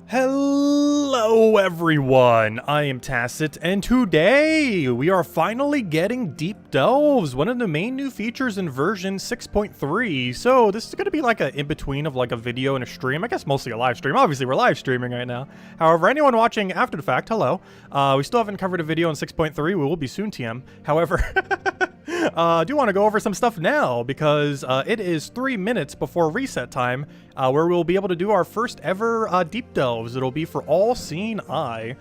Hello everyone, I am Tacit, and today we are finally getting Deep Delves, one of the main new features in version 6.3. So this is going to be like an in-between of like a video and a stream, I guess mostly a live stream. Obviously we're live streaming right now. However, anyone watching after the fact, hello. We still haven't covered a video in 6.3, we will be soon TM. However, I do want to go over some stuff now because it is 3 minutes before reset time, where we'll be able to do our first ever Deep Delves. It'll be for all seeing eye.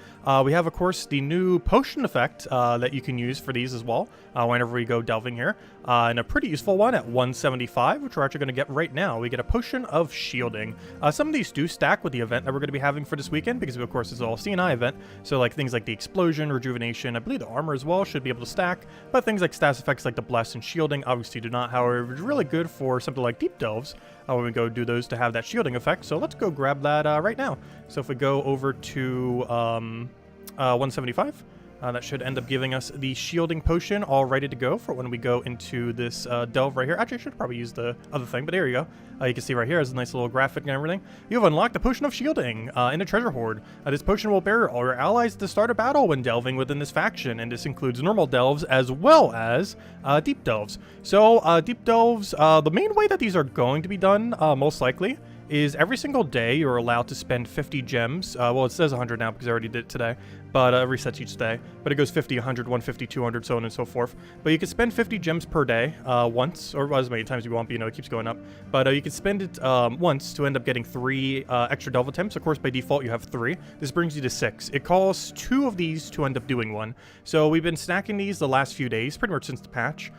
We have, of course, the new potion effect that you can use for these as well whenever we go delving here. And a pretty useful one at 175, which we're actually going to get right now. We get a potion of shielding. Some of these do stack with the event that we're going to be having for this weekend because, of course, it's an all seeing eye event. So like things like the explosion, rejuvenation, I believe the armor as well should be able to stack. But things like stats effects like the bless and shielding obviously do not. However, it's really good for something like deep delves when we go do those to have that shielding effect. So let's go grab that right now. So if we go over to 175, that should end up giving us the shielding potion all ready to go for when we go into this delve right here. Actually, I should probably use the other thing, but there you go. You can see right here is a nice little graphic and everything. You have unlocked the potion of shielding in a treasure hoard. This potion will bear all your allies to start a battle when delving within this faction, and this includes normal delves as well as deep delves. So deep delves, the main way that these are going to be done, most likely, is every single day you're allowed to spend 50 gems. Well, it says 100 now because I already did it today, but it resets each day. But it goes 50, 100, 150, 200, so on and so forth. But you can spend 50 gems per day once, or as many times you want, but you know, it keeps going up. But you can spend it once to end up getting 3 extra delve attempts. Of course, by default, you have 3. This brings you to 6. It costs 2 of these to end up doing 1. So we've been stacking these the last few days, pretty much since the patch,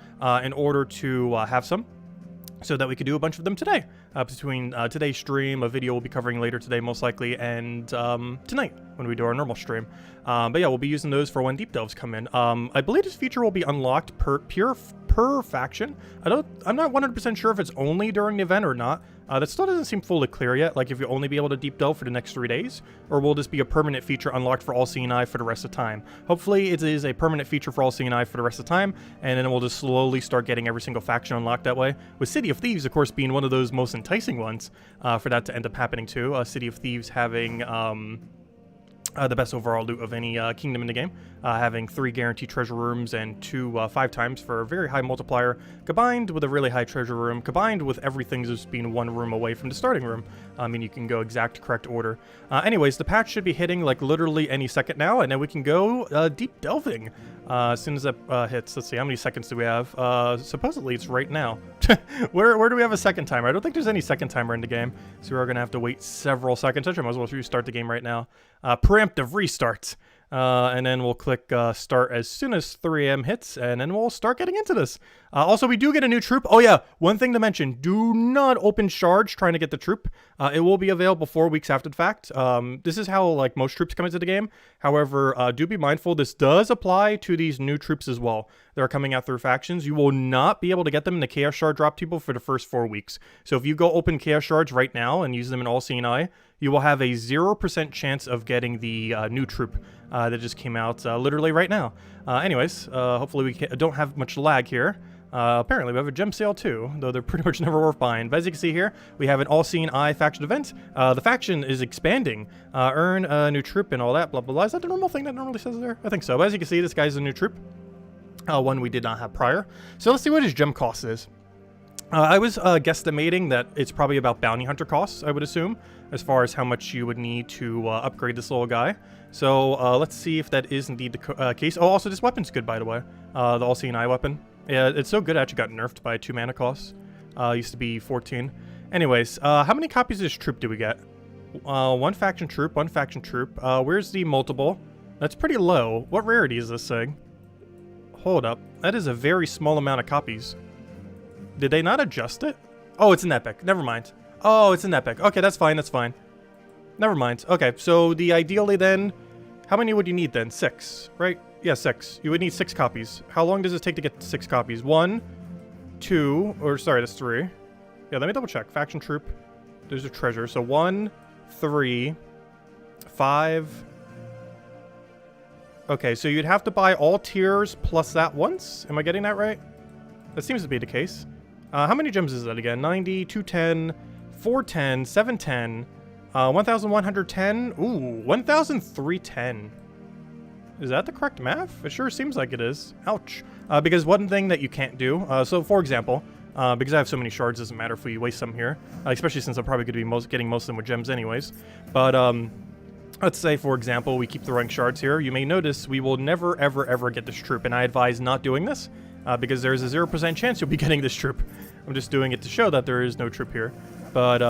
in order to have some, so that we could do a bunch of them today. Between today's stream, a video we'll be covering later today most likely, and tonight when we do our normal stream. But yeah, we'll be using those for when deep delves come in. I believe this feature will be unlocked per faction. I'm not 100% sure if it's only during the event or not. That still doesn't seem fully clear yet, like if you'll only be able to deep delve for the next 3 days, or will this be a permanent feature unlocked for all seeing eye for the rest of the time. Hopefully it is a permanent feature for all seeing eye for the rest of the time, and then we'll just slowly start getting every single faction unlocked that way, with City of Thieves of course being one of those most enticing ones for that to end up happening too. City of Thieves having the best overall loot of any kingdom in the game, having 3 guaranteed treasure rooms and 2 5 times for a very high multiplier, combined with a really high treasure room, combined with everything just being 1 room away from the starting room. I mean, you can go exact correct order. Anyways, the patch should be hitting like literally any second now, and then we can go deep delving as soon as that hits. Let's see, how many seconds do we have? Supposedly it's right now. Where do we have a second timer? I don't think there's any second timer in the game, so we're gonna have to wait several seconds. Actually, I might as well restart the game right now. Preemptive restart. And then we'll click start as soon as 3 AM hits, and then we'll start getting into this. Also, we do get a new troop. Oh yeah, one thing to mention, do not open charge trying to get the troop. It will be available 4 weeks after the fact. This is how like most troops come into the game. However, do be mindful, this does apply to these new troops as well. They're coming out through factions. You will not be able to get them in the Chaos Shard drop table for the first 4 weeks. So if you go open Chaos Shards right now and use them in All Seeing Eye, you will have a 0% chance of getting the new troop that just came out literally right now. Anyways, hopefully we don't have much lag here. Apparently we have a gem sale too, though they're pretty much never worth buying. But as you can see here, we have an all-seeing eye faction event. The faction is expanding. Earn a new troop and all that, blah, blah, blah. Is that the normal thing that normally says there? I think so. But as you can see, this guy's a new troop. One we did not have prior. So let's see what his gem cost is. I was guesstimating that it's probably about bounty hunter costs, I would assume, as far as how much you would need to upgrade this little guy. So let's see if that is indeed the case. Oh, also this weapon's good, by the way. The all-seeing eye weapon. Yeah, it's so good, it actually got nerfed by 2 mana costs. Used to be 14. Anyways, how many copies of this troop do we get? 1 faction troop, 1 faction troop. Where's the multiple? That's pretty low. What rarity is this thing? Hold up. That is a very small amount of copies. Did they not adjust it? Oh, it's an epic. Never mind. Oh, it's an epic. Okay, that's fine. That's fine. Never mind. Okay, so the ideally then, how many would you need then? 6, right? Yeah, 6. You would need 6 copies. How long does it take to get 6 copies? 1, 2, or sorry, that's 3. Yeah, let me double check. Faction troop. There's a treasure. So 1, 3, 5. Okay, so you'd have to buy all tiers plus that once. Am I getting that right? That seems to be the case. How many gems is that again? 90, 210, 410, 710, 1,110. Ooh, 1,310. Is that the correct math? It sure seems like it is. Ouch. Because one thing that you can't do, so for example, because I have so many shards, it doesn't matter if we waste some here, especially since I'm probably going to be getting most of them with gems anyways. But let's say, for example, we keep throwing shards here. You may notice we will never, ever, ever get this troop, and I advise not doing this because there's a 0% chance you'll be getting this troop. I'm just doing it to show that there is no troop here. But,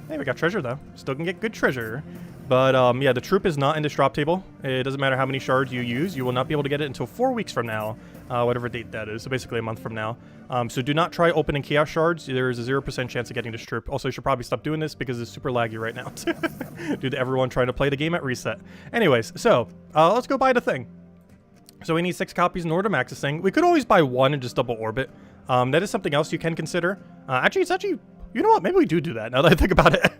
hey, we got treasure, though. Still can get good treasure. But, yeah, the troop is not in this drop table. It doesn't matter how many shards you use. You will not be able to get it until 4 weeks from now, whatever date that is. So basically a month from now. So do not try opening chaos shards. There is a 0% chance of getting this troop. Also, you should probably stop doing this because it's super laggy right now. Due to everyone trying to play the game at reset. Anyways, so, let's go buy the thing. So we need 6 copies in order to max this thing. We could always buy 1 and just double orbit. That is something else you can consider. Actually, it's actually... You know what? Maybe we do that now that I think about it.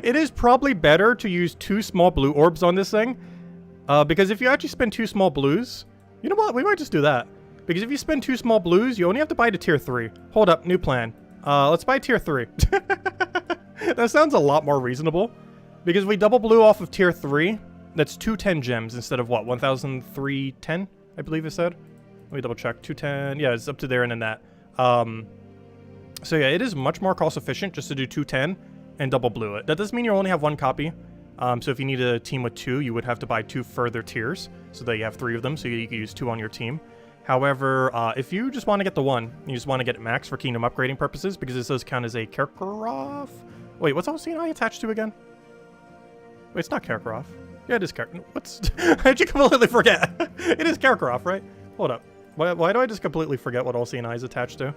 It is probably better to use 2 small blue orbs on this thing. Because if you actually spend 2 small blues... You know what? We might just do that. Because if you spend 2 small blues, you only have to buy to tier 3. Hold up. New plan. Let's buy tier 3. That sounds a lot more reasonable. Because we double blue off of tier 3. That's 210 gems instead of what? 1,310? I believe it said. Let me double check. 210. Yeah, it's up to there and then that. So yeah, it is much more cost efficient just to do 210 and double blue it. That doesn't mean you only have 1 copy. So if you need a team with 2, you would have to buy 2 further tiers so that you have 3 of them, so you can use 2 on your team. However, if you just want to get the 1, you just want to get it max for kingdom upgrading purposes, because this does count as a Karkaroff. Wait, what's ellhay attached to again? Wait, it's not Karkaroff. Yeah, it is Karkaroff. What's... How'd you completely forget? It is Karkaroff, right? Hold up. Why do I just completely forget what ellhay is attached to?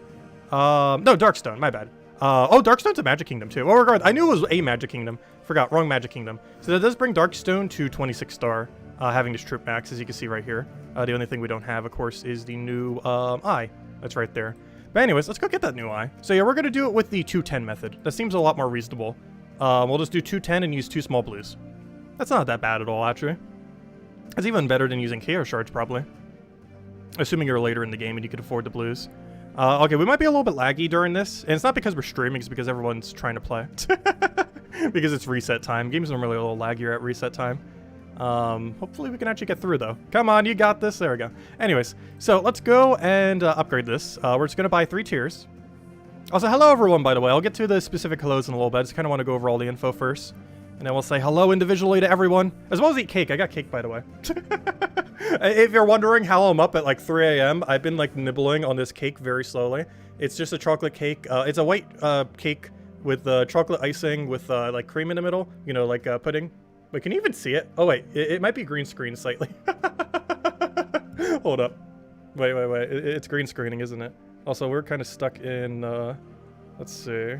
No, Darkstone, my bad. Oh, Darkstone's a Magic Kingdom too. Oh, regard, I knew it was a Magic Kingdom. Forgot, wrong Magic Kingdom. So that does bring Darkstone to 26 star, having this troop max, as you can see right here. The only thing we don't have, of course, is the new eye. That's right there. But anyways, let's go get that new eye. So yeah, we're going to do it with the 210 method. That seems a lot more reasonable. We'll just do 210 and use 2 small blues. That's not that bad at all, actually. It's even better than using chaos shards, probably. Assuming you're later in the game and you can afford the blues. Okay, we might be a little bit laggy during this, and it's not because we're streaming, it's because everyone's trying to play. Because it's reset time. Games are normally a little laggier at reset time. Hopefully we can actually get through, though. Come on, you got this. There we go. Anyways, so let's go and upgrade this. We're just going to buy 3 tiers. Also, hello, everyone, by the way. I'll get to the specific hellos in a little bit. I just kind of want to go over all the info first. And then we'll say hello individually to everyone, as well as eat cake. I got cake, by the way. If you're wondering how I'm up at like 3 a.m., I've been like nibbling on this cake very slowly. It's just a chocolate cake. It's a white cake with chocolate icing with like cream in the middle. You know, like pudding. Wait, can you even see it? Oh, wait. It might be green screen slightly. Hold up. Wait. It's green screening, isn't it? Also, we're kind of stuck in... let's see.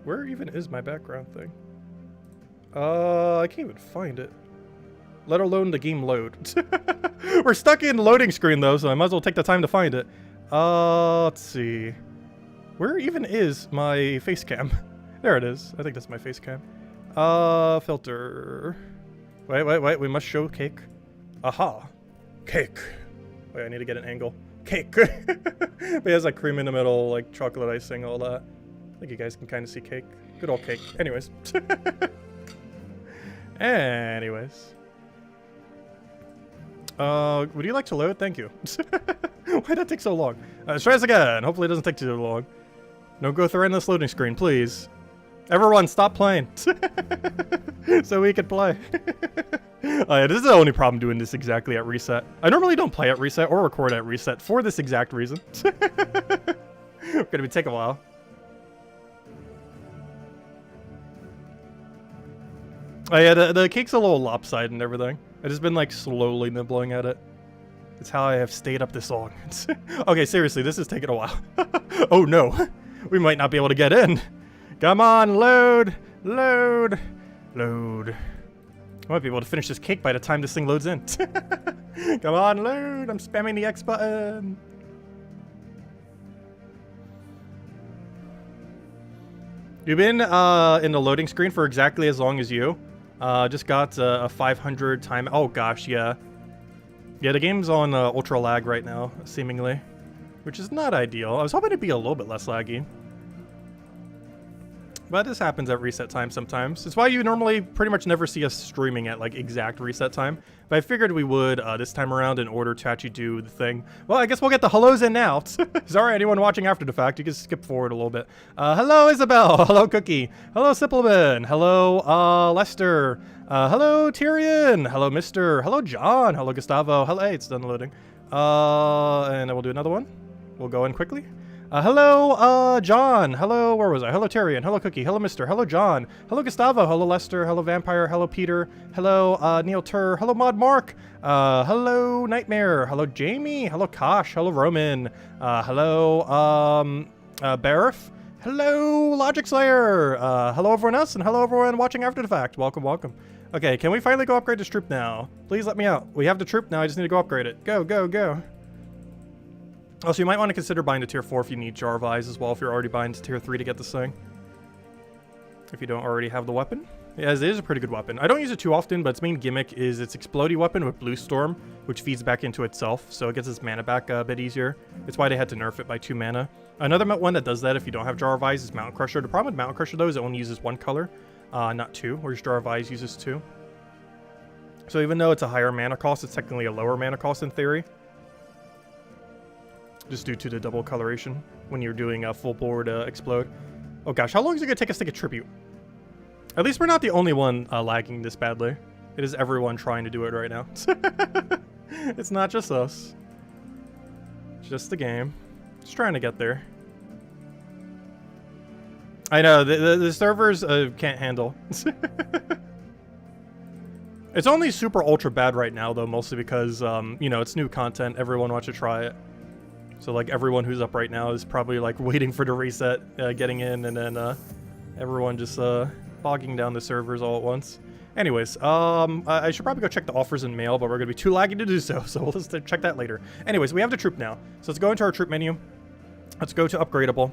Where even is my background thing? I can't even find it. Let alone the game load. We're stuck in loading screen though, so I might as well take the time to find it. Let's see. Where even is my face cam? There it is. I think that's my face cam. Filter. Wait. We must show cake. Aha. Cake. Wait, I need to get an angle. Cake. But it has like cream in the middle, like chocolate icing, all that. I think you guys can kind of see cake. Good old cake. Anyways. Anyways. Would you like to load? Thank you. Why'd that take so long? Let's try this again. Hopefully it doesn't take too long. Don't go through this loading screen, please. Everyone, stop playing. So we can play. This is the only problem doing this exactly at reset. I normally don't play at reset or record at reset for this exact reason. Gonna take a while. Oh yeah, the cake's a little lopsided and everything. I've just been like slowly nibbling at it. It's how I have stayed up this long. Okay, seriously, this is taking a while. Oh no, we might not be able to get in. Come on, load, load, load. I might be able to finish this cake by the time this thing loads in. Come on, load, I'm spamming the X button. You've been in the loading screen for exactly as long as you. Just got a 500 time. Oh gosh, yeah. Yeah, the game's on ultra lag right now, seemingly. Which is not ideal. I was hoping it'd be a little bit less laggy. But this happens at reset time sometimes. It's why you normally pretty much never see us streaming at like exact reset time. But I figured we would this time around in order to actually do the thing. Well, I guess we'll get the hellos in now. Sorry, anyone watching after the fact, you can skip forward a little bit. Hello, Isabel. Hello, Cookie. Hello, Simpleman. Hello, Lester. Hello, Tyrion. Hello, Mister. Hello, John. Hello, Gustavo. Hello, hey, it's done loading. And then we'll do another one. We'll go in quickly. Hello, John. Hello, where was I? Hello, Tyrion. Hello, Cookie. Hello, Mister. Hello, John. Hello, Gustavo. Hello, Lester. Hello, Vampire. Hello, Peter. Hello, Neil Tur. Hello, Mod Mark. Hello, Nightmare. Hello, Jamie. Hello, Kosh. Hello, Roman. Hello, Barif. Hello, Logic Slayer. Hello, everyone else, and hello, everyone watching after the fact. Welcome, welcome. Okay, can we finally go upgrade this troop now? Please let me out. We have the troop now. I just need to go upgrade it. Go, go, go. Also, you might want to consider buying to tier 4 if you need Jar of Eyes as well, if you're already buying to tier 3 to get this thing. If you don't already have the weapon. Yeah, it is a pretty good weapon. I don't use it too often, but its main gimmick is its explodey weapon with Blue Storm, which feeds back into itself, so it gets its mana back a bit easier. It's why they had to nerf it by 2 mana. Another one that does that if you don't have Jar of Eyes is Mountain Crusher. The problem with Mountain Crusher, though, is it only uses 1 color, not 2, whereas Jar of Eyes uses 2. So even though it's a higher mana cost, it's technically a lower mana cost in theory. Just due to the double coloration when you're doing a full board explode. Oh gosh, how long is it gonna take us to get tribute? At least we're not the only one lagging this badly. It is everyone trying to do it right now. It's not just us. It's just the game. Just trying to get there. I know, the servers can't handle. It's only super ultra bad right now though, mostly because, you know, it's new content. Everyone wants to try it. So like everyone who's up right now is probably like waiting for the reset, getting in, and then everyone just bogging down the servers all at once. Anyways, I should probably go check the offers in mail, but we're gonna be too laggy to do so, so we'll just check that later. Anyways, we have the troop now. So let's go into our troop menu. Let's go to upgradable.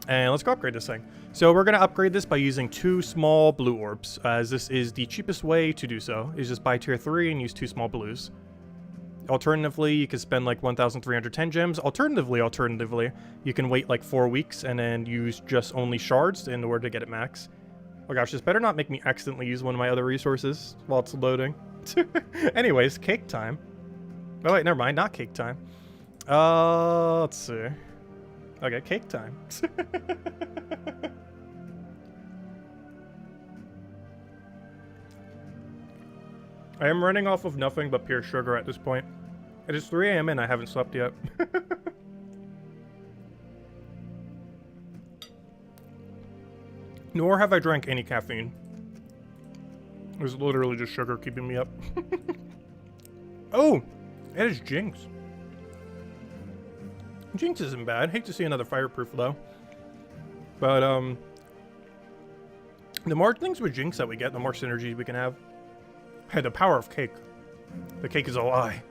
And let's go upgrade this thing. So we're gonna upgrade this by using 2 small blue orbs, as this is the cheapest way to do so, is just buy tier 3 and use 2 small blues. Alternatively, you could spend like 1,310 gems. Alternatively, you can wait like 4 weeks and then use just only shards in order to get it max. Oh gosh, this better not make me accidentally use one of my other resources while it's loading. Anyways, cake time. Oh wait, never mind, not cake time. Let's see. Okay, cake time. I am running off of nothing but pure sugar at this point. It is 3 AM and I haven't slept yet. Nor have I drank any caffeine. It was literally just sugar keeping me up. Oh, it is Jinx. Jinx isn't bad. Hate to see another fireproof though. But the more things with Jinx that we get, the more synergy we can have. Hey, the power of cake. The cake is a lie.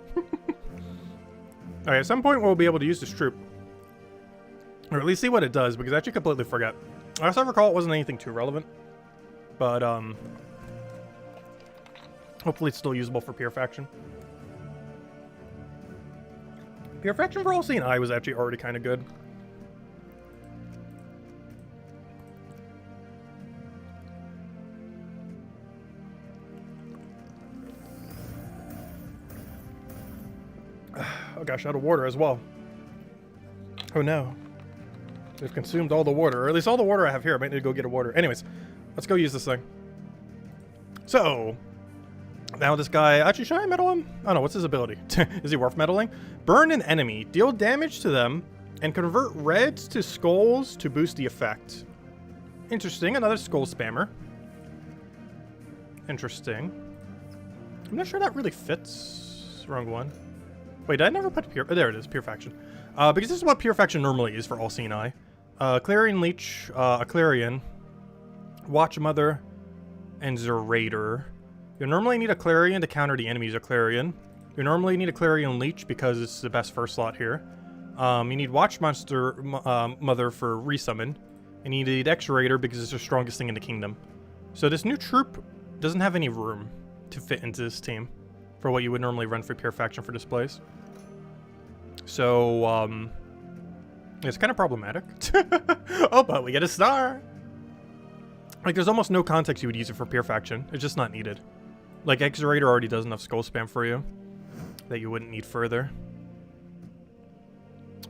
Alright, at some point we'll be able to use this troop. Or at least see what it does, because I actually completely forget. As I recall, it wasn't anything too relevant. But, hopefully it's still usable for Pure Faction. Pure Faction for All Seeing Eye was actually already kind of good. Oh gosh, out of water as well. Oh no. They've consumed all the water, or at least all the water I have here. I might need to go get a water. Anyways, let's go use this thing. So, now this guy, actually, should I metal him? Oh no, what's his ability? Is he worth meddling? Burn an enemy, deal damage to them, and convert reds to skulls to boost the effect. Interesting, another skull spammer. Interesting. I'm not sure that really fits. Wrong one. Wait, did I never put Pure... Oh, there it is, Pure Faction. Because this is what Pure Faction normally is for All Seeing Eye. Clarion Leech, a Clarion, Watch Mother, and Zerator. You normally need a Clarion to counter the enemies of Clarion. You normally need a Clarion Leech because it's the best first slot here. You need Watch Monster Mother for resummon. And you need X-Raider because it's the strongest thing in the kingdom. So this new troop doesn't have any room to fit into this team for what you would normally run for Pure Faction for displays. So, it's kind of problematic. Oh, but we get a star! Like, there's almost no context you would use it for Pure Faction. It's just not needed. Like, X-Raider already does enough skull spam for you that you wouldn't need further.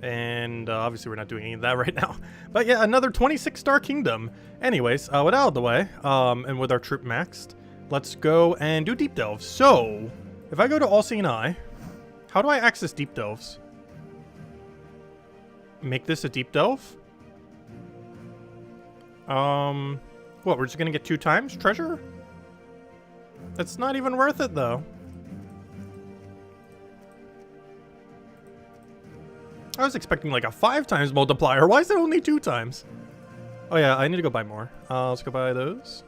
And obviously we're not doing any of that right now. But yeah, another 26-star kingdom. Anyways, with out of the way, and with our troop maxed, let's go and do deep delves. So, if I go to All-Seeing Eye, how do I access deep delves? Make this a deep delve? What, we're just gonna get 2 times treasure? That's not even worth it, though. I was expecting like a 5 times multiplier. Why is it only 2 times? Oh yeah, I need to go buy more. Let's go buy those.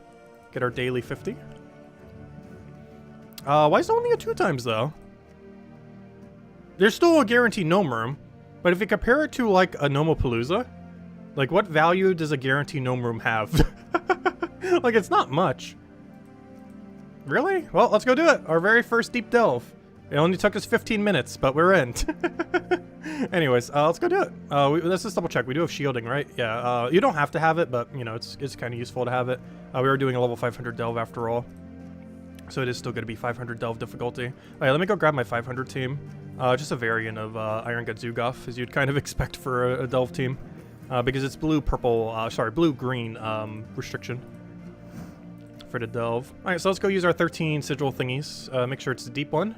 Get our daily 50. Why is it only a 2 times, though? There's still a guaranteed gnome room, but if you compare it to like a Nomopalooza, like what value does a guaranteed gnome room have? Like, it's not much. Really? Well, let's go do it. Our very first deep delve. It only took us 15 minutes, but we're in. Anyways, let's go do it. Let's just double check. We do have shielding, right? Yeah, you don't have to have it, but, you know, it's kind of useful to have it. We are doing a level 500 delve after all. So it is still going to be 500 delve difficulty. All right, let me go grab my 500 team. Just a variant of Iron Gut Zugoff, as you'd kind of expect for a delve team. Because it's blue-green restriction for the delve. All right, so let's go use our 13 sigil thingies. Make sure it's a deep one.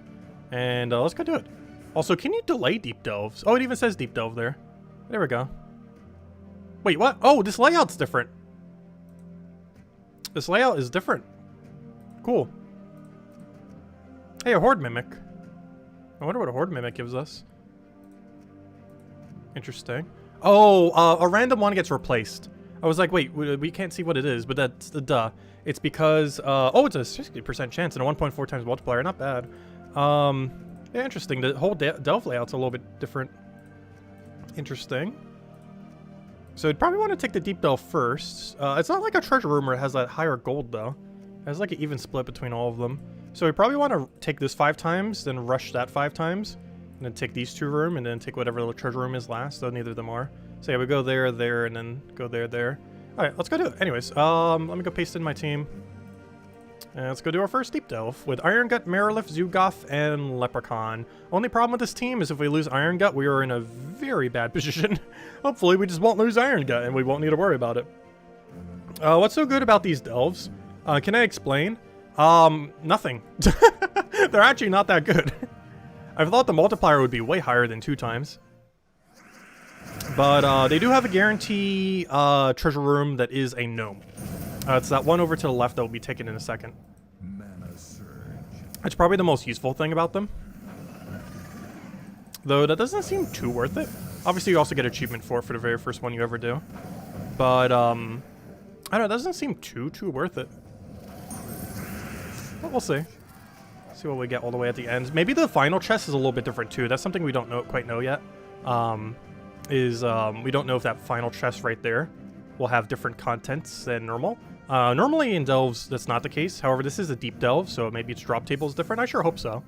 And let's go do it. Also, can you delay deep delves? Oh, it even says deep delve there. There we go. Wait, what? Oh, this layout's different. This layout is different. Cool. Hey, a Horde Mimic. I wonder what a Horde Mimic gives us. Interesting. Oh, a random one gets replaced. I was like, wait, we can't see what it is, but that's the duh. It's because, oh, it's a 60% chance and a 1.4 times multiplier. Not bad. Yeah, interesting. The whole delve layout's a little bit different. Interesting. So I'd probably want to take the deep delve first. It's not like a treasure room where it has that higher gold, though. It has like an even split between all of them. So we probably want to take this 5 times, then rush that 5 times, and then take these 2 room, and then take whatever the treasure room is last, though neither of them are. So yeah, we go there, there, and then go there, there. Alright, let's go do it. Anyways, let me go paste in my team. And let's go do our first deep delve with Iron Gut, Marilith, Zugoff, and Leprechaun. Only problem with this team is if we lose Iron Gut, we are in a very bad position. Hopefully we just won't lose Iron Gut and we won't need to worry about it. What's so good about these delves? Can I explain? Nothing. They're actually not that good. I thought the multiplier would be way higher than 2 times. But they do have a guarantee treasure room that is a gnome. It's that one over to the left that will be taken in a second. It's probably the most useful thing about them. Though that doesn't seem too worth it. Obviously you also get achievement for it for the very first one you ever do. But, I don't know, it doesn't seem too worth it. But we'll see. See what we get all the way at the end. Maybe the final chest is a little bit different too. That's something we don't quite know yet. We don't know if that final chest right there will have different contents than normal. Normally in delves, that's not the case. However, this is a deep delve, so maybe its drop table is different. I sure hope so.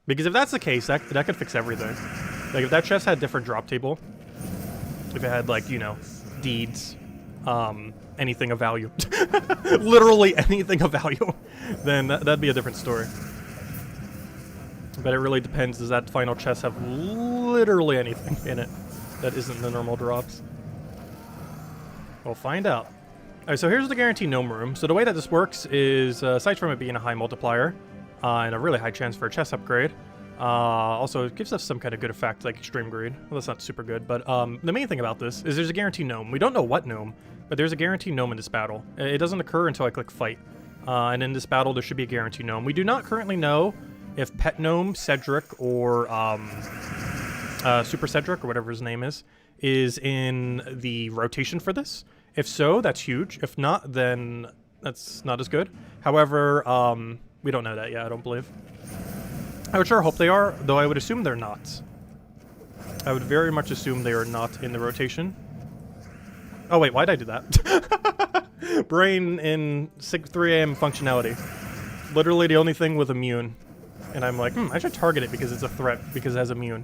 Because if that's the case, that could fix everything. Like, if that chest had different drop table, if it had, like, you know, deeds, anything of value, literally anything of value, then that'd be a different story. But it really depends. Does that final chest have literally anything in it that isn't the normal drops? We'll find out. Alright, so here's the guaranteed gnome room. So the way that this works is, aside from it being a high multiplier, and a really high chance for a chest upgrade, also it gives us some kind of good effect, like extreme greed. Well, that's not super good, but the main thing about this is there's a guaranteed gnome. We don't know what gnome, but there's a guaranteed gnome in this battle. It doesn't occur until I click fight. And in this battle, there should be a guaranteed gnome. We do not currently know if Pet Gnome, Cedric, or Super Cedric, or whatever his name is in the rotation for this. If so, that's huge. If not, then that's not as good. However, we don't know that yet, I don't believe. I would sure hope they are, though I would assume they're not. I would very much assume they are not in the rotation. Oh wait, why'd I do that? Brain in 3 AM functionality. Literally the only thing with immune. And I'm like, I should target it because it's a threat, because it has immune.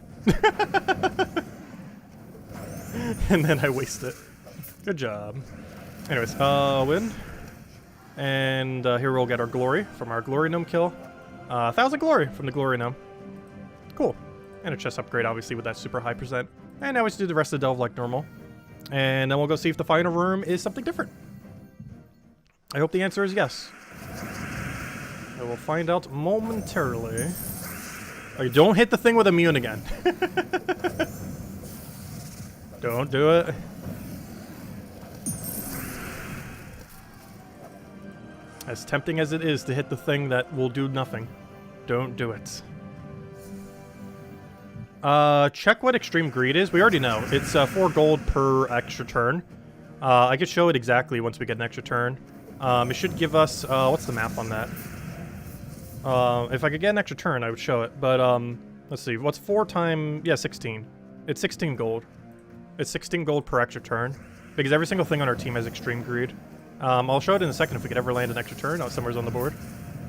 And then I waste it. Good job. Anyways, win. And here we'll get our glory from our glory gnome kill. 1,000 glory from the glory gnome. Cool. And a chest upgrade, obviously, with that super high %. And now we just do the rest of the delve like normal. And then we'll go see if the final room is something different. I hope the answer is yes. I will find out momentarily. Oh, don't hit the thing with immune again. Don't do it. As tempting as it is to hit the thing that will do nothing, don't do it. Check what extreme greed is. We already know. It's 4 gold per extra turn. I could show it exactly once we get an extra turn. It should give us, what's the math on that? If I could get an extra turn, I would show it. But, let's see. What's 4 times... Yeah, 16. It's 16 gold. It's 16 gold per extra turn. Because every single thing on our team has extreme greed. I'll show it in a second if we could ever land an extra turn. Oh, somewhere's on the board.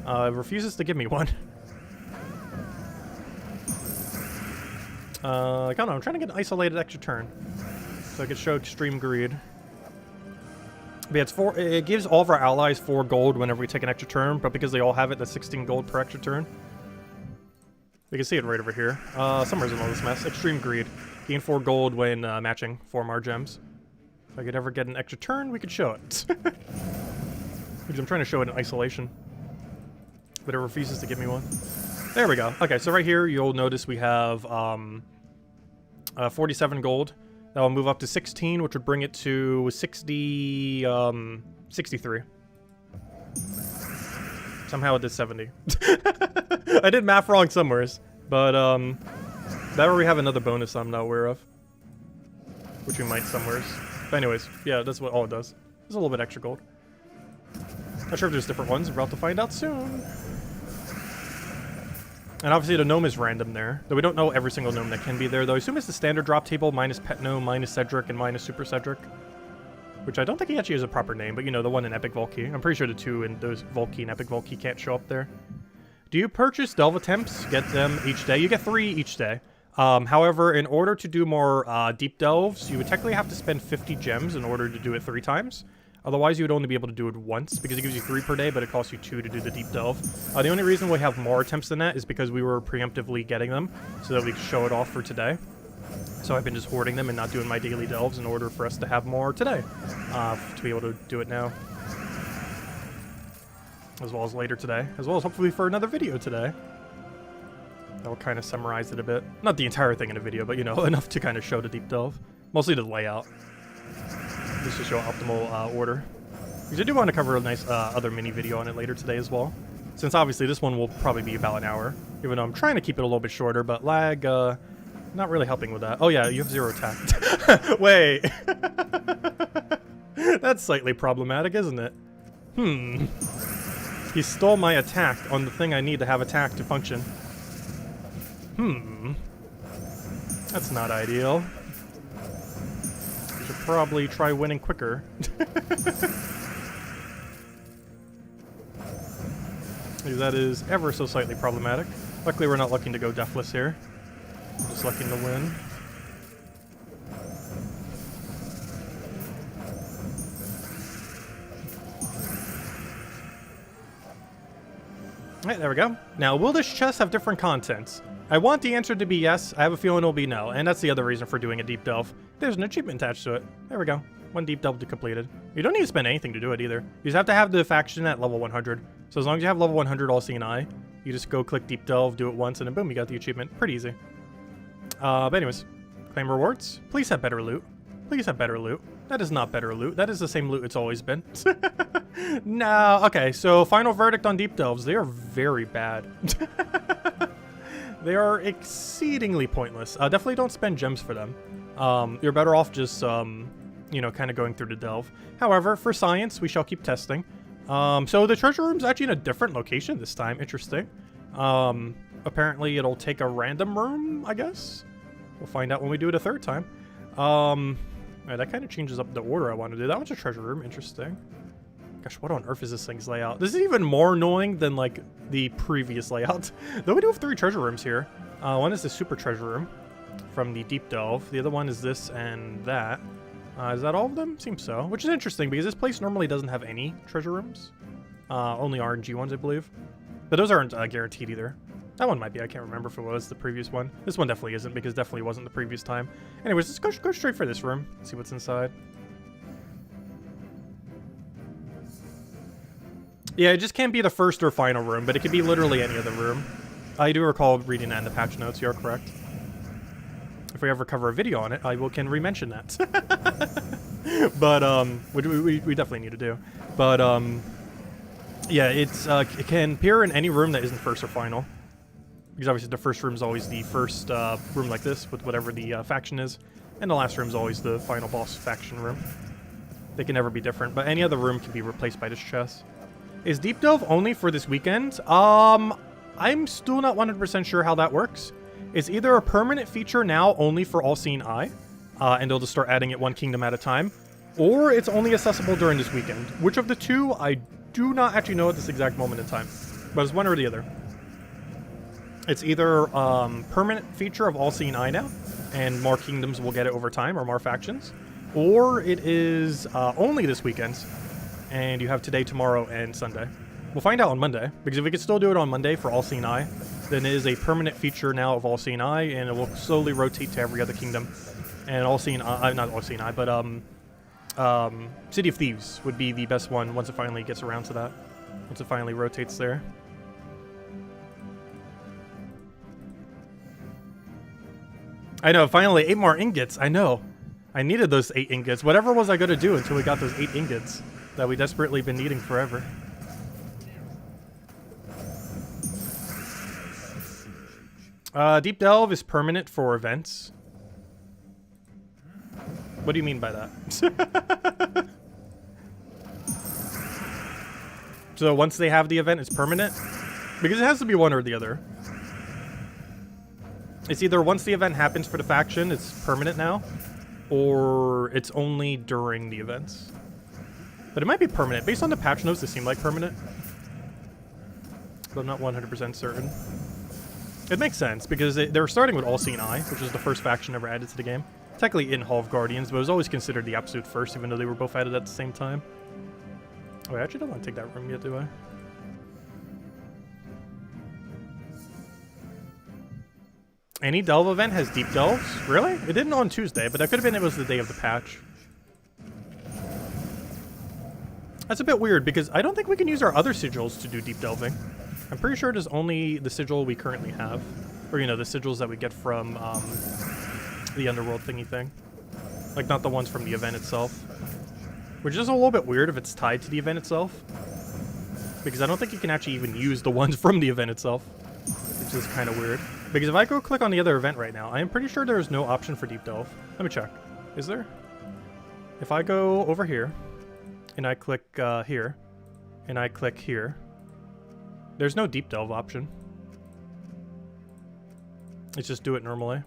It refuses to give me one. I don't know. I'm trying to get an isolated extra turn. So I could show extreme greed. But yeah, it's 4. It gives all of our allies 4 gold whenever we take an extra turn, but because they all have it, that's 16 gold per extra turn. You can see it right over here. Somewhere's in all this mess. Extreme greed. Gain 4 gold when matching 4 Mar gems. If I could ever get an extra turn, we could show it. Because I'm trying to show it in isolation. But it refuses to give me one. There we go. Okay, so right here, you'll notice we have 47 gold. That will move up to 16, which would bring it to 63. Somehow it did 70. I did math wrong somewheres. But, that way we have another bonus I'm not aware of. Which we might somewheres. But anyways, yeah, that's what all it does. There's a little bit extra gold. Not sure if there's different ones. We're about to find out soon. And obviously the gnome is random there. Though we don't know every single gnome that can be there, though. I assume it's the standard drop table, minus Pet Gnome, minus Cedric, and minus Super Cedric. Which I don't think he actually has a proper name, but you know, the one in Epic Volkey. I'm pretty sure the 2 in those Volkey and Epic Volkey can't show up there. Do you purchase delve attempts? Get them each day? You get 3 each day. However, in order to do more deep delves, you would technically have to spend 50 gems in order to do it 3 times. Otherwise, you would only be able to do it once, because it gives you 3 per day, but it costs you 2 to do the deep delve. The only reason we have more attempts than that is because we were preemptively getting them, so that we could show it off for today. So I've been just hoarding them and not doing my daily delves in order for us to have more today, to be able to do it now. As well as later today, as well as hopefully for another video today. That will kind of summarize it a bit. Not the entire thing in a video, but you know, enough to kind of show the deep delve. Mostly the layout. Just to show optimal order. Because I do want to cover a nice other mini video on it later today as well. Since obviously this one will probably be about an hour. Even though I'm trying to keep it a little bit shorter, but lag, not really helping with that. Oh yeah, you have 0 attack. Wait. That's slightly problematic, isn't it? He stole my attack on the thing I need to have attack to function. That's not ideal. You should probably try winning quicker. That is ever so slightly problematic. Luckily we're not looking to go deathless here. We're just looking to win. Alright, there we go. Now, will this chest have different contents? I want the answer to be yes. I have a feeling it'll be no, and that's the other reason for doing a deep delve. There's an achievement attached to it. There we go. 1 deep delve completed. You don't need to spend anything to do it either. You just have to have the faction at level 100. So as long as you have level 100 all CNI, you just go click deep delve, do it once, and then boom, you got the achievement. Pretty easy. But anyways, claim rewards. Please have better loot. Please have better loot. That is not better loot. That is the same loot it's always been. No. Okay, so final verdict on deep delves. They are very bad. They are exceedingly pointless. Definitely don't spend gems for them. You're better off just, you know, kind of going through the delve. However, for science, we shall keep testing. So the treasure room's actually in a different location this time. Interesting. Apparently it'll take a random room, I guess. We'll find out when we do it a 3rd time. Right, that kind of changes up the order I want to do. That one's a treasure room. Interesting. Gosh, what on earth is this thing's layout? This is even more annoying than, like, the previous layout. Though we do have 3 treasure rooms here. One is the super treasure room from the deep delve. The other one is this and that. Is that all of them? Seems so. Which is interesting because this place normally doesn't have any treasure rooms. Only RNG ones, I believe. But those aren't guaranteed either. That one might be. I can't remember if it was the previous one. This one definitely isn't, because definitely wasn't the previous time. Anyways, let's go straight for this room. See what's inside. Yeah, it just can't be the first or final room, but it could be literally any other room. I do recall reading that in the patch notes. You're correct. If we ever cover a video on it, I can re-mention that. But we definitely need to do. But yeah, it can appear in any room that isn't first or final. Because obviously the first room is always the first room like this with whatever the faction is, and the last room is always the final boss faction room. They can never be different, but any other room can be replaced by this chest. Is Deep Delve only for this weekend? I'm still not 100% sure how that works. It's either a permanent feature now only for All-Seeing Eye, and they'll just start adding it one kingdom at a time, or it's only accessible during this weekend. Which of the two, I do not actually know at this exact moment in time, but it's one or the other. It's either permanent feature of All-Seeing Eye now, and more kingdoms will get it over time, or more factions, or it is only this weekend, and you have today, tomorrow, and Sunday. We'll find out on Monday, because if we can still do it on Monday for All-Seeing Eye, then it is a permanent feature now of All-Seeing Eye, and it will slowly rotate to every other kingdom. And All-Seeing Eye, not All-Seeing Eye, but City of Thieves would be the best one once it finally gets around to that. Once it finally rotates there. I know, finally, 8 more ingots. I know. I needed those 8 ingots. Whatever was I going to do until we got those 8 ingots that we desperately been needing forever. Deep Delve is permanent for events. What do you mean by that? So once they have the event, it's permanent? Because it has to be one or the other. It's either once the event happens for the faction, it's permanent now, or it's only during the events. But it might be permanent. Based on the patch notes, they seem like permanent. But I'm not 100% certain. It makes sense, because they're starting with All-Seeing Eye, which is the first faction ever added to the game. Technically in Hall of Guardians, but it was always considered the absolute first, even though they were both added at the same time. Oh, I actually don't want to take that room yet, do I? Any Delve event has Deep Delves? Really? It didn't on Tuesday, but that could have been it was the day of the patch. That's a bit weird, because I don't think we can use our other sigils to do Deep Delving. I'm pretty sure it is only the sigil we currently have. Or, you know, the sigils that we get from the Underworld thingy thing. Like, not the ones from the event itself. Which is a little bit weird if it's tied to the event itself. Because I don't think you can actually even use the ones from the event itself. Which is kind of weird. Because if I go click on the other event right now, I am pretty sure there is no option for Deep Delve. Let me check. Is there? If I go over here, and I click here, and I click here, there's no Deep Delve option. It's just do it normally.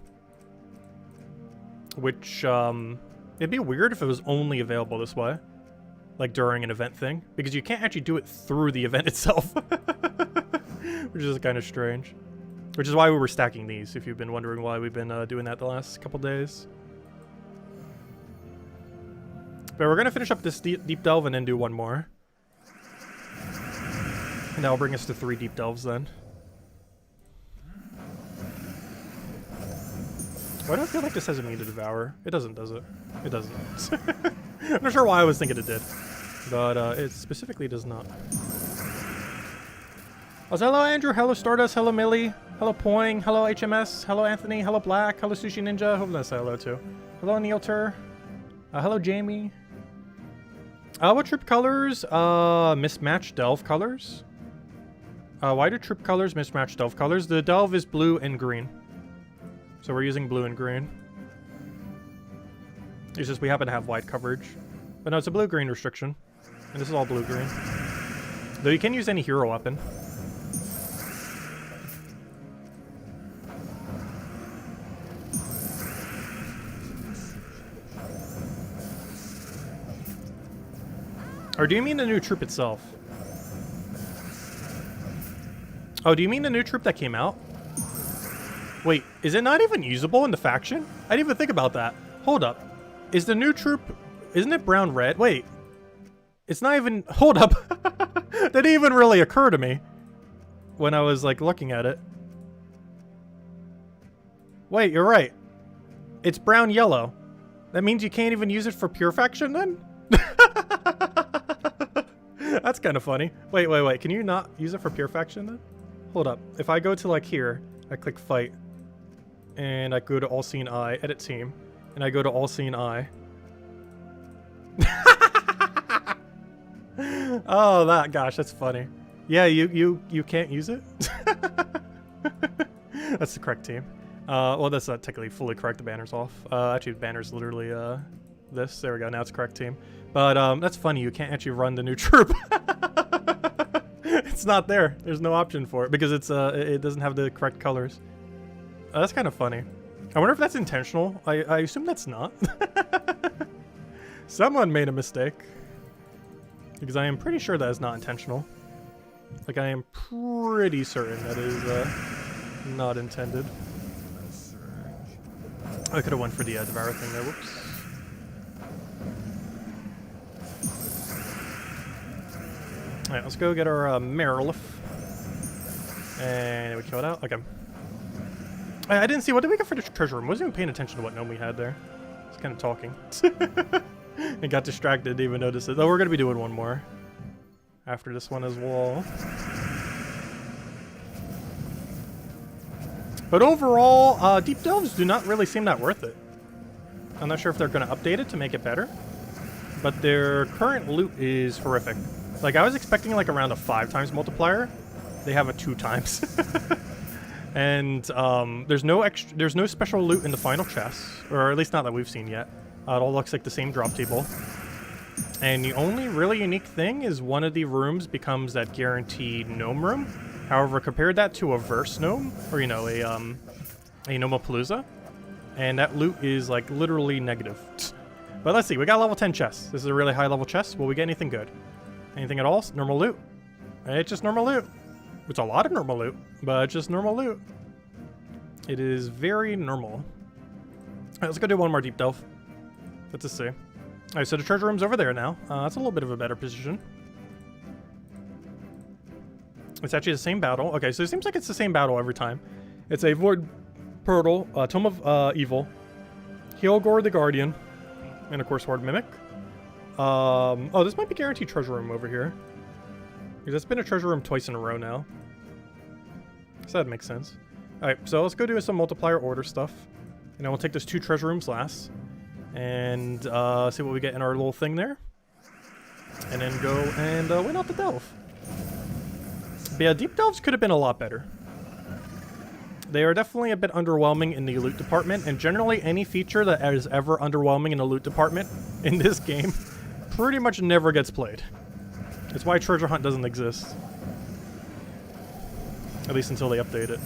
Which, it'd be weird if it was only available this way. Like during an event thing. Because you can't actually do it through the event itself. Which is kind of strange. Which is why we were stacking these, if you've been wondering why we've been doing that the last couple days. But we're going to finish up this deep delve and then do one more. And that'll bring us to 3 deep delves then. Why do I feel like this has a mean to devour? It doesn't, does it? It doesn't. I'm not sure why I was thinking it did. But it specifically does not. Oh, hello Andrew, hello Stardust, hello Millie, hello Poing, hello HMS, hello Anthony, hello Black, hello Sushi Ninja, hope that's hello too. Hello Neilter, hello Jamie. What troop colors? Mismatched Delve colors. Why do troop colors mismatch Delve colors? The Delve is blue and green. So we're using blue and green. It's just we happen to have white coverage. But no, it's a blue-green restriction. And this is all blue-green. Though you can use any hero weapon. Or do you mean the new troop itself? Oh, do you mean the new troop that came out? Wait, is it not even usable in the faction? I didn't even think about that. Hold up. Is the new troop... Isn't it brown-red? Wait. It's not even... Hold up. didn't even really occur to me when I was like looking at it. Wait, you're right. It's brown yellow. That means you can't even use it for purification then? That's kind of funny. Wait. Can you not use it for purification then? Hold up. If I go to like here, I click fight, and I go to all scene eye, edit team, and I go to all scene eye. Oh, gosh, that's funny. Yeah, you can't use it. That's the correct team. Well, that's not technically fully correct. The banner's off. Actually, the banner's literally this. There we go. Now it's correct team. But that's funny. You can't actually run the new troop. It's not there. There's no option for it because it's it doesn't have the correct colors. That's kind of funny. I wonder if that's intentional. I assume that's not. Someone made a mistake. Because I am pretty sure that is not intentional. Like, I am pretty certain that is not intended. I could have went for the Devour thing there. Whoops. Alright, let's go get our Marilith. And we kill it out. Okay. I didn't see. What did we get for the treasure room? I wasn't even paying attention to what gnome we had there. I was kind of talking. And got distracted, didn't even notice it. Oh, we're going to be doing one more after this one as well. But overall, deep delves do not really seem that worth it. I'm not sure if they're going to update it to make it better, but their current loot is horrific. Like, I was expecting like around a 5 times multiplier. They have a 2 times. And there's no special loot in the final chest, or at least not that we've seen yet. It all looks like the same drop table. And the only really unique thing is one of the rooms becomes that guaranteed gnome room. However, compared that to a verse gnome, or you know, a Gnomapalooza, and that loot is like literally negative. But let's see, we got level 10 chests. This is a really high level chest. Will we get anything good? Anything at all? Normal loot. It's just normal loot. It's a lot of normal loot, but it's just normal loot. It is very normal. All right, let's go do one more deep delve. Let's just see. Alright, so the treasure room's over there now. That's a little bit of a better position. It's actually the same battle. Okay, so it seems like it's the same battle every time. It's a Void Portal, Tome of Evil, Heelgore the Guardian, and of course Horde Mimic. Oh, this might be guaranteed treasure room over here. Because it's been a treasure room twice in a row now. So that makes sense. Alright, so let's go do some multiplier order stuff. And then we'll take those 2 treasure rooms last. And see what we get in our little thing there. And then go and win out the delve. But yeah, deep delves could have been a lot better. They are definitely a bit underwhelming in the loot department. And generally any feature that is ever underwhelming in the loot department in this game pretty much never gets played. It's why treasure hunt doesn't exist. At least until they update it.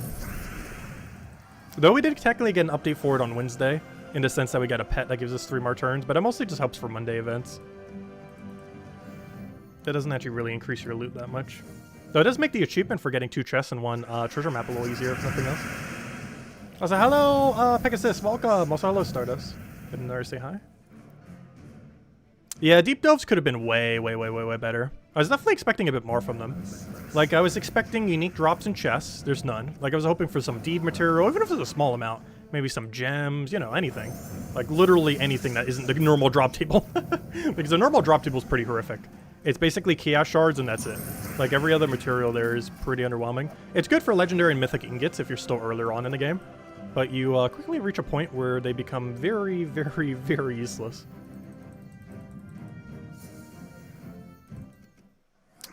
Though we did technically get an update for it on Wednesday, in the sense that we got a pet that gives us 3 more turns, but it mostly just helps for Monday events. That doesn't actually really increase your loot that much. Though it does make the achievement for getting 2 chests in one treasure map a little easier, if nothing else. Also, hello, Pegasus, welcome. Also, hello, Stardust. Didn't there say hi? Yeah, deep delves could have been way better. I was definitely expecting a bit more from them. Like, I was expecting unique drops in chests. There's none. Like, I was hoping for some deed material, even if it's a small amount. Maybe some gems, you know, anything. Like, literally anything that isn't the normal drop table. Because the normal drop table is pretty horrific. It's basically chaos shards and that's it. Like, every other material there is pretty underwhelming. It's good for legendary and mythic ingots if you're still earlier on in the game. But you quickly reach a point where they become very useless.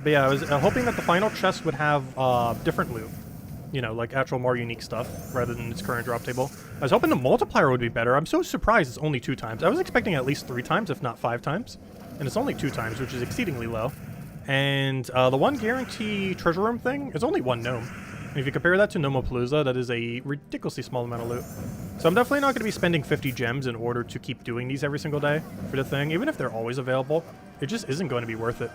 But yeah, I was hoping that the final chest would have different loot. You know, like actual more unique stuff rather than its current drop table. I was hoping the multiplier would be better. I'm so surprised it's only 2 times. I was expecting at least 3 times, if not 5 times. And it's only 2 times, which is exceedingly low. And the one guarantee treasure room thing is only 1 gnome. And if you compare that to Gnomapalooza, that is a ridiculously small amount of loot. So I'm definitely not going to be spending 50 gems in order to keep doing these every single day for the thing. Even if they're always available, it just isn't going to be worth it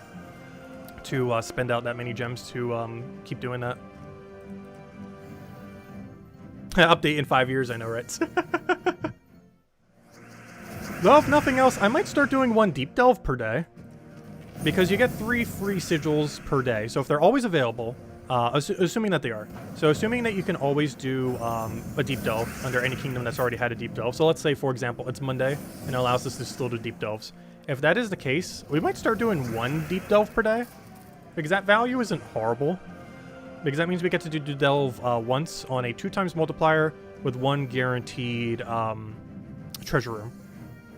to spend out that many gems to keep doing that. Update in 5 years, I know, right? Though, if nothing else, I might start doing 1 deep delve per day. because you get 3 free sigils per day. So if they're always available, assuming that they are. So assuming that you can always do a deep delve under any kingdom that's already had a deep delve. So let's say, for example, it's Monday and it allows us to still do deep delves. If that is the case, we might start doing 1 deep delve per day, because that value isn't horrible. Because that means we get to do delve once on a 2x multiplier with 1 guaranteed treasure room.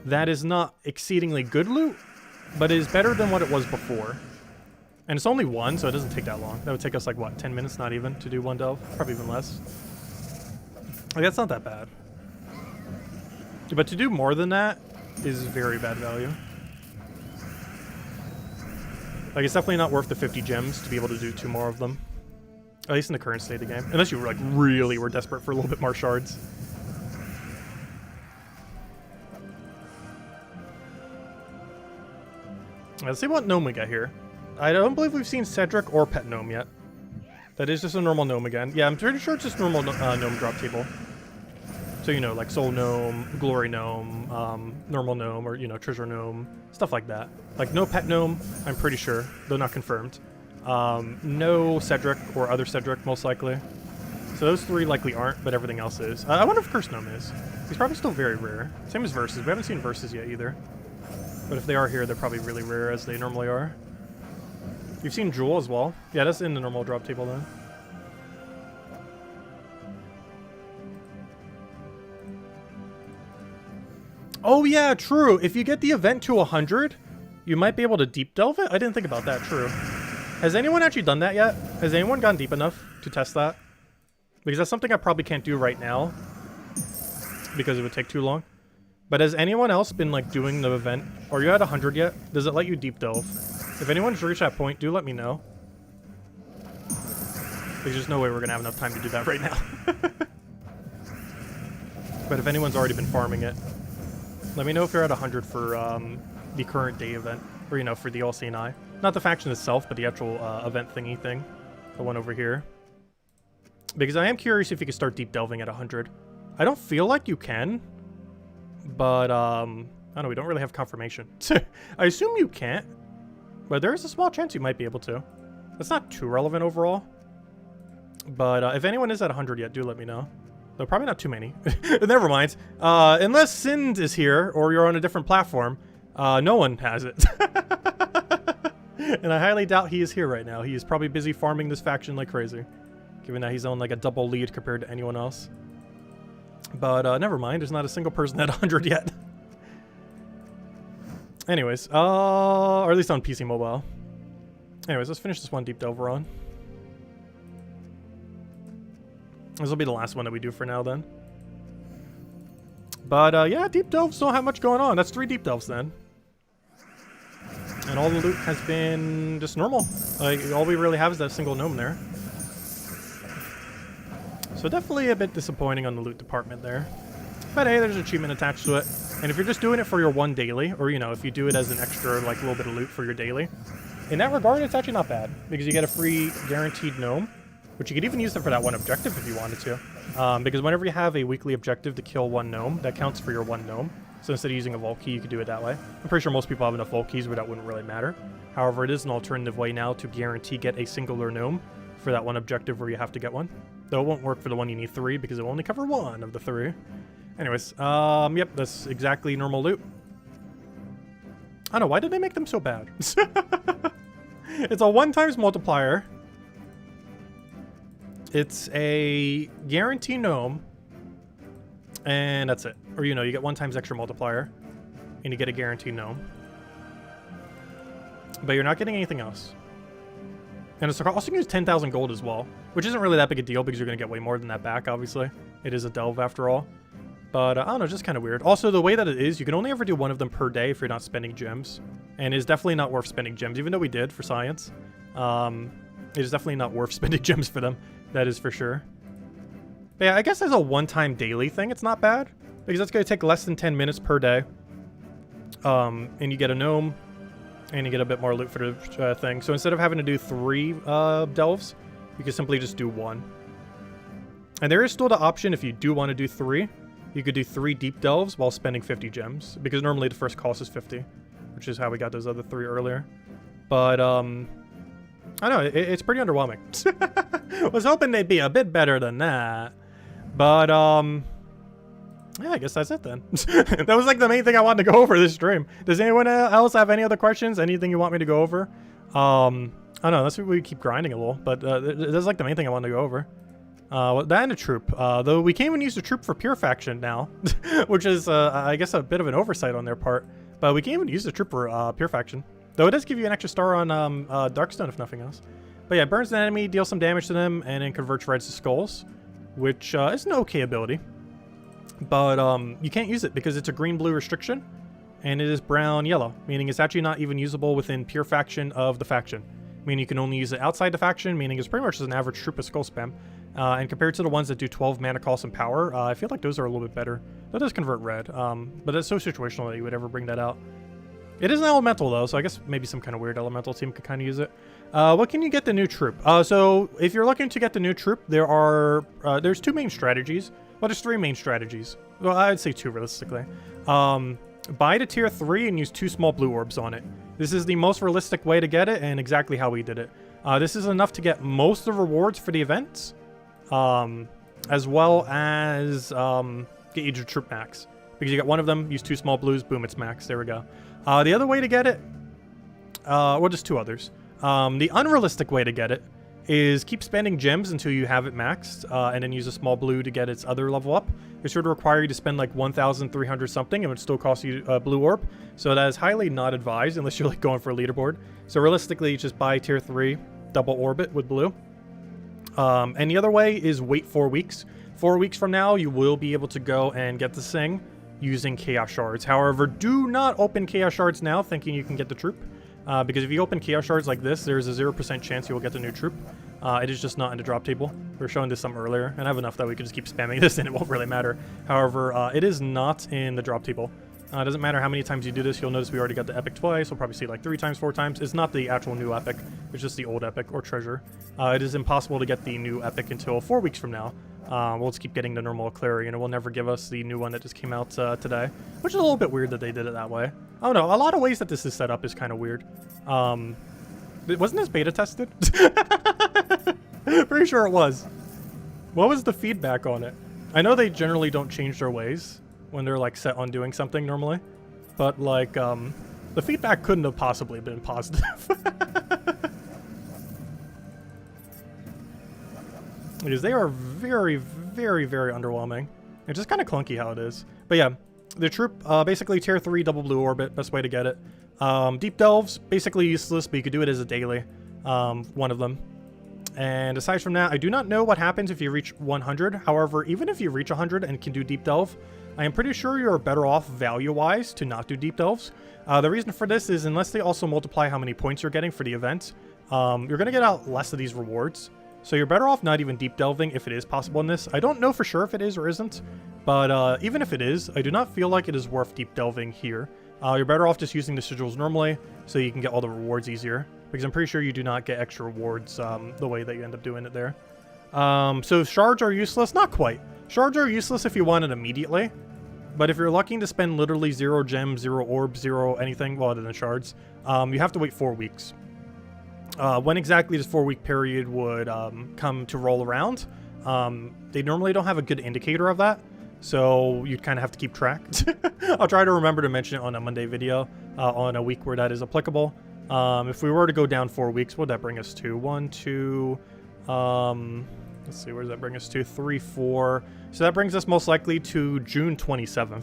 That is not exceedingly good loot, but it is better than what it was before. And it's only 1, so it doesn't take that long. That would take us like, what, 10 minutes, not even, to do 1 delve? Probably even less. Like, that's not that bad. But to do more than that is very bad value. Like, it's definitely not worth the 50 gems to be able to do 2 more of them. At least in the current state of the game. Unless you like really were desperate for a little bit more shards. Let's see what gnome we got here. I don't believe we've seen Cedric or Pet Gnome yet. That is just a normal gnome again. Yeah, I'm pretty sure it's just normal gnome drop table. So, you know, like Soul Gnome, Glory Gnome, Normal Gnome, or, you know, Treasure Gnome, stuff like that. Like, no Pet Gnome, I'm pretty sure, though not confirmed. No Cedric or other Cedric, most likely. So those 3 likely aren't, but everything else is. I wonder if Cursed Gnome is. He's probably still very rare. Same as Versus. We haven't seen Versus yet either. But if they are here, they're probably really rare, as they normally are. You've seen Jewel as well. Yeah, that's in the normal drop table, though. Oh, yeah, true. If you get the event to 100, you might be able to deep delve it? I didn't think about that, true. Has anyone actually done that yet? Has anyone gone deep enough to test that? Because that's something I probably can't do right now, because it would take too long. But has anyone else been, like, doing the event? Are you at 100 yet? Does it let you deep delve? If anyone's reached that point, do let me know. There's just no way we're going to have enough time to do that right now. But if anyone's already been farming it, let me know if you're at 100 for the current day event. Or, you know, for the LCNI. Not the faction itself, but the actual event thingy thing. The one over here. Because I am curious if you can start deep delving at 100. I don't feel like you can. But, I don't know, we don't really have confirmation. I assume you can't. But there is a small chance you might be able to. That's not too relevant overall. But if anyone is at 100 yet, do let me know. Though probably not too many. Never mind. Unless Sind is here, or you're on a different platform, no one has it. And I highly doubt he is here right now. He is probably busy farming this faction like crazy. Given that he's on like a double lead compared to anyone else. But never mind, there's not a single person at 100 yet. Anyways, or at least on PC Mobile. Anyways, let's finish this one deep delve on. This will be the last one that we do for now then. But yeah, deep delves don't have much going on. That's 3 deep delves then. And all the loot has been just normal. Like, all we really have is that single gnome there. So definitely a bit disappointing on the loot department there. But hey, there's an achievement attached to it. And if you're just doing it for your 1 daily, or you know, if you do it as an extra like little bit of loot for your daily, in that regard, it's actually not bad. Because you get a free guaranteed gnome, which you could even use it for that 1 objective if you wanted to. Because whenever you have a weekly objective to kill 1 gnome, that counts for your 1 gnome. So instead of using a vault key, you could do it that way. I'm pretty sure most people have enough vault keys where that wouldn't really matter. However, it is an alternative way now to guarantee get a singular gnome for that 1 objective where you have to get 1. Though it won't work for the one you need 3 because it will only cover 1 of the 3. Anyways, yep, that's exactly normal loot. I don't know, why did they make them so bad? It's a 1x multiplier. It's a guarantee gnome. And that's it. Or, you know, you get 1x extra multiplier. And you get a guaranteed gnome. But you're not getting anything else. And it's also going to use 10,000 gold as well. Which isn't really that big a deal because you're going to get way more than that back, obviously. It is a delve after all. But, I don't know, just kind of weird. Also, the way that it is, you can only ever do 1 of them per day if you're not spending gems. And it's definitely not worth spending gems, even though we did for science. It is definitely not worth spending gems for them. That is for sure. But yeah, I guess as a 1-time daily thing, it's not bad. Because that's going to take less than 10 minutes per day. And you get a gnome. And you get a bit more loot for the thing. So instead of having to do 3 delves, you can simply just do 1. And there is still the option, if you do want to do 3, you could do 3 deep delves while spending 50 gems. Because normally the first cost is 50. Which is how we got those other 3 earlier. But, I don't know, it's pretty underwhelming. Was hoping they'd be a bit better than that. But, yeah, I guess that's it then. That was like the main thing I wanted to go over this stream. Does anyone else have any other questions? Anything you want me to go over? I don't know, that's what we keep grinding a little, but that's like the main thing I wanted to go over. That and a troop. Though we can't even use the troop for pure faction now, which is, I guess, a bit of an oversight on their part. But we can't even use the troop for pure faction. Though it does give you an extra star on Darkstone, if nothing else. But yeah, burns an enemy, deals some damage to them, and then converts reds to skulls, which is an okay ability. But you can't use it because it's a green-blue restriction, and it is brown-yellow, meaning it's actually not even usable within pure faction of the faction. Meaning you can only use it outside the faction, meaning it's pretty much just an average troop of skull spam. And compared to the ones that do 12 mana cost and power, I feel like those are a little bit better. That does convert red, but it's so situational that you would ever bring that out. It is an elemental though, so I guess maybe some kind of weird elemental team could kind of use it. What can you get the new troop? So if you're looking to get the new troop, there's two main strategies. Well, there's three main strategies. Well, I'd say two realistically. Buy to tier 3 and use 2 small blue orbs on it. This is the most realistic way to get it and exactly how we did it. This is enough to get most of the rewards for the events, as well as get you to troop max. Because you get one of them, use 2 small blues, boom, it's max. There we go. The other way to get it, well, just 2 others. The unrealistic way to get it is keep spending gems until you have it maxed, and then use a small blue to get its other level up. It's sure to require you to spend like 1,300 something, and it would still cost you a blue orb. So that is highly not advised unless you're like going for a leaderboard. So realistically, just buy tier 3, double orbit with blue. And the other way is wait 4 weeks. 4 weeks from now, you will be able to go and get the thing using Chaos Shards. However, do not open Chaos Shards now thinking you can get the troop. Because if you open Chaos Shards like this, there's a 0% chance you will get the new troop. It is just not in the drop table. We were showing this some earlier, and I have enough that we can just keep spamming this and it won't really matter. However, it is not in the drop table. It doesn't matter how many times you do this, you'll notice we already got the epic twice. We'll probably see like 3 times, 4 times. It's not the actual new epic, it's just the old epic or treasure. It is impossible to get the new epic until 4 weeks from now. We'll just keep getting the normal ellcarjen, and it will never give us the new one that just came out today, which is a little bit weird that they did it that way. I don't know, a lot of ways that this is set up is kind of weird. Wasn't this beta tested? Pretty sure it was. What was the feedback on it? I know they generally don't change their ways when they're like set on doing something normally, but like the feedback couldn't have possibly been positive. Because they are very, very, very underwhelming. It's just kind of clunky how it is. But yeah, the troop, basically tier 3 double blue orbit, best way to get it. Deep delves, basically useless, but you could do it as a daily, one of them. And aside from that, I do not know what happens if you reach 100. However, even if you reach 100 and can do deep delve, I am pretty sure you're better off value-wise to not do deep delves. The reason for this is unless they also multiply how many points you're getting for the event, you're going to get out less of these rewards. So you're better off not even deep delving if it is possible in this. I don't know for sure if it is or isn't, but even if it is, I do not feel like it is worth deep delving here. You're better off just using the sigils normally so you can get all the rewards easier, because I'm pretty sure you do not get extra rewards the way that you end up doing it there. So shards are useless? Not quite. Shards are useless if you want it immediately, but if you're looking to spend literally 0 gems, 0 orbs, 0 anything, well, other than shards, you have to wait 4 weeks. When exactly this 4-week period would come to roll around, they normally don't have a good indicator of that, so you'd kind of have to keep track. I'll try to remember to mention it on a Monday video on a week where that is applicable. If we were to go down 4 weeks, what would that bring us to? 1, 2, let's see, where does that bring us to? 3, 4. So that brings us most likely to June 27th.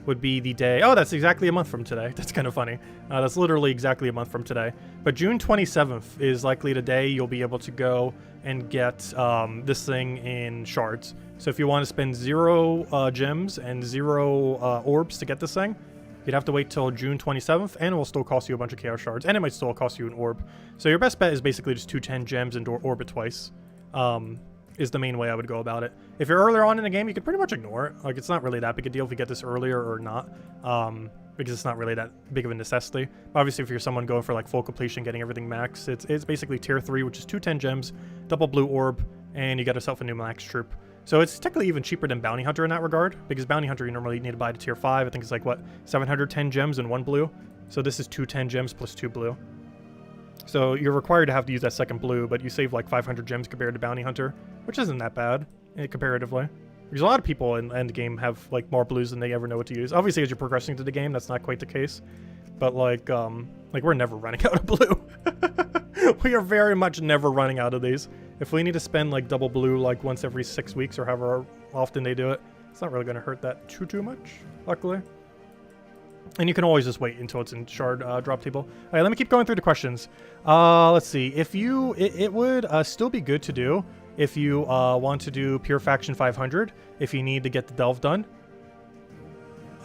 Would be the day. Oh, that's exactly a month from today. That's kind of funny. That's literally exactly a month from today. But June 27th is likely the day you'll be able to go and get this thing in shards. So if you want to spend 0 gems and 0 orbs to get this thing, you'd have to wait till June 27th, and it will still cost you a bunch of chaos shards, and it might still cost you an orb. So your best bet is basically just 210 gems and orbit twice. Is the main way I would go about it. If you're earlier on in the game, you can pretty much ignore it. Like, it's not really that big a deal if you get this earlier or not, because it's not really that big of a necessity. Obviously, if you're someone going for like full completion, getting everything max, it's basically tier 3, which is 210 gems, double blue orb, and you get yourself a new max troop. So it's technically even cheaper than Bounty Hunter in that regard, because Bounty Hunter you normally need to buy to tier 5. I think it's like, what, 710 gems and 1 blue? So this is 210 gems plus 2 blue. So you're required to have to use that second blue, but you save like 500 gems compared to Bounty Hunter, which isn't that bad comparatively. Because a lot of people in end game have like more blues than they ever know what to use. Obviously, as you're progressing through the game, that's not quite the case. But like we're never running out of blue. We are very much never running out of these. If we need to spend like double blue like once every 6 weeks or however often they do it, it's not really going to hurt that too much, luckily. And you can always just wait until it's in shard drop table. All right, let me keep going through the questions. Let's see. If you, it would still be good to do if you want to do Pure Faction 500, if you need to get the delve done.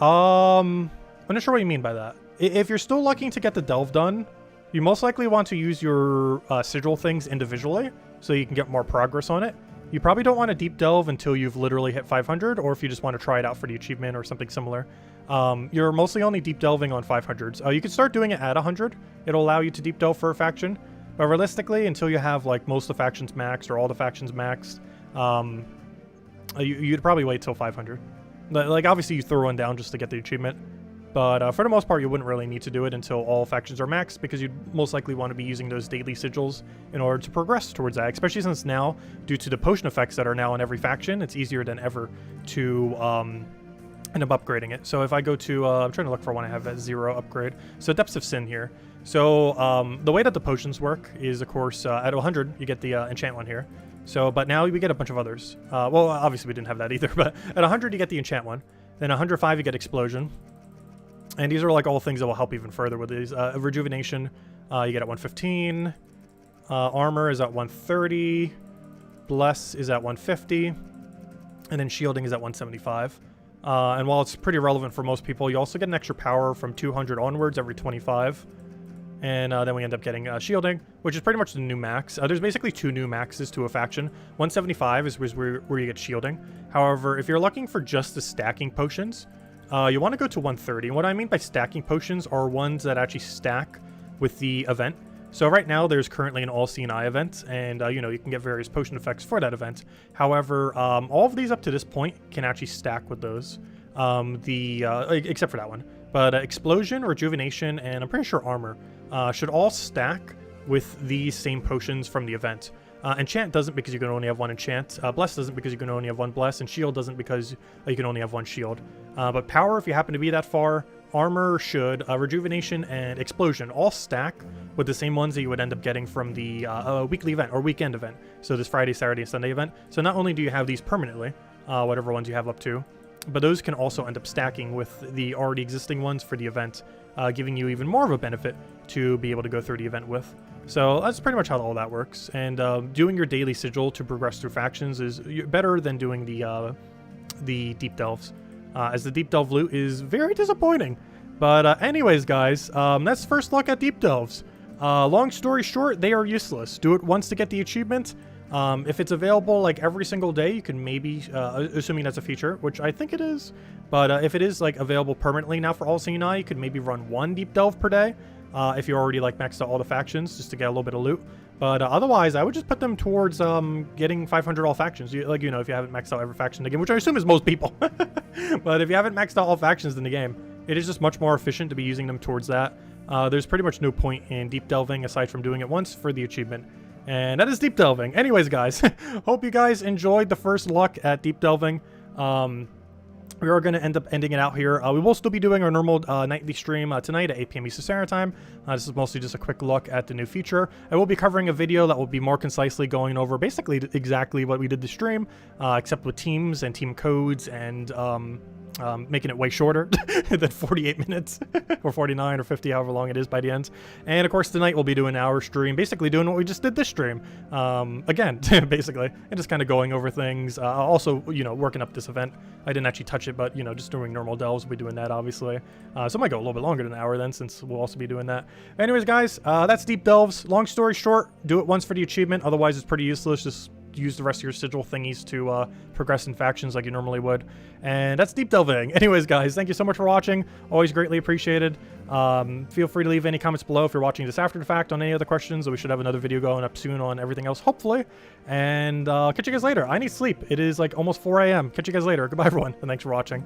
I'm not sure what you mean by that. If you're still looking to get the delve done, you most likely want to use your sigil things individually so you can get more progress on it. You probably don't want to deep delve until you've literally hit 500, or if you just want to try it out for the achievement or something similar. You're mostly only deep delving on 500s. You can start doing it at 100. It'll allow you to deep delve for a faction. But realistically, until you have like most of the factions maxed or all the factions maxed, you'd probably wait till 500. Like obviously you throw one down just to get the achievement. But for the most part, you wouldn't really need to do it until all factions are maxed, because you'd most likely want to be using those daily sigils in order to progress towards that, especially since now, due to the potion effects that are now in every faction, it's easier than ever to end up upgrading it. So if I go to, I'm trying to look for one I have at 0 upgrade. So Depths of Sin here. So the way that the potions work is, of course, at 100, you get the enchant one here. So, but now we get a bunch of others. Well, obviously we didn't have that either, but at 100 you get the enchant one. Then 105 you get Explosion. And these are like all things that will help even further with these. Rejuvenation, you get at 115. Armor is at 130. Bless is at 150. And then shielding is at 175. And while it's pretty relevant for most people, you also get an extra power from 200 onwards every 25. And then we end up getting shielding, which is pretty much the new max. There's basically 2 new maxes to a faction. 175 is where you get shielding. However, if you're looking for just the stacking potions, you want to go to 130. And what I mean by stacking potions are ones that actually stack with the event. So right now there's currently an All Seeing Eye event, and you know, you can get various potion effects for that event. However, all of these up to this point can actually stack with those, except for that one. But Explosion, Rejuvenation, and I'm pretty sure Armor should all stack with these same potions from the event. Enchant doesn't, because you can only have 1 enchant. Bless doesn't, because you can only have 1 bless. And Shield doesn't, because you can only have 1 shield. But Power, if you happen to be that far, Armor should, Rejuvenation, and Explosion all stack with the same ones that you would end up getting from the weekly event or weekend event. So this Friday, Saturday, and Sunday event. So not only do you have these permanently, whatever ones you have up to, but those can also end up stacking with the already existing ones for the event, giving you even more of a benefit to be able to go through the event with. So that's pretty much how all that works. And doing your daily sigil to progress through factions is better than doing the deep delves, as the deep delve loot is very disappointing. But anyways, guys, that's the first look at deep delves. Long story short, they are useless. Do it once to get the achievement. If it's available like every single day, you can maybe, assuming that's a feature, which I think it is, but if it is like available permanently now for All Seeing Eye, you could maybe run 1 deep delve per day, if you already like maxed out all the factions, just to get a little bit of loot. But otherwise, I would just put them towards getting 500 all factions. Like, you know, if you haven't maxed out every faction in the game, which I assume is most people. But if you haven't maxed out all factions in the game, it is just much more efficient to be using them towards that. There's pretty much no point in deep delving aside from doing it once for the achievement. And that is deep delving. Anyways, guys, hope you guys enjoyed the first look at deep delving. We are going to end up ending it out here. We will still be doing our normal nightly stream tonight at 8 p.m. Eastern Standard Time. This is mostly just a quick look at the new feature. I will be covering a video that will be more concisely going over basically exactly what we did the stream, except with teams and team codes and making it way shorter than 48 minutes or 49 or 50, however long it is by the end. And of course tonight we'll be doing our stream, basically doing what we just did this stream again, basically, and just kind of going over things. Also, you know, working up this event. I didn't actually touch it, but you know, just doing normal delves, we'll be doing that obviously. So it might go a little bit longer than an hour then, since we'll also be doing that. Anyways, guys, that's deep delves. Long story short, do it once for the achievement, otherwise it's pretty useless. Just use the rest of your sigil thingies to progress in factions like you normally would. And that's deep delving. Anyways, guys, thank you so much for watching. Always greatly appreciated. Feel free to leave any comments below if you're watching this after the fact on any other questions. We should have another video going up soon on everything else, hopefully. And catch you guys later. I need sleep. It is like almost 4 a.m. Catch you guys later. Goodbye, everyone, and thanks for watching.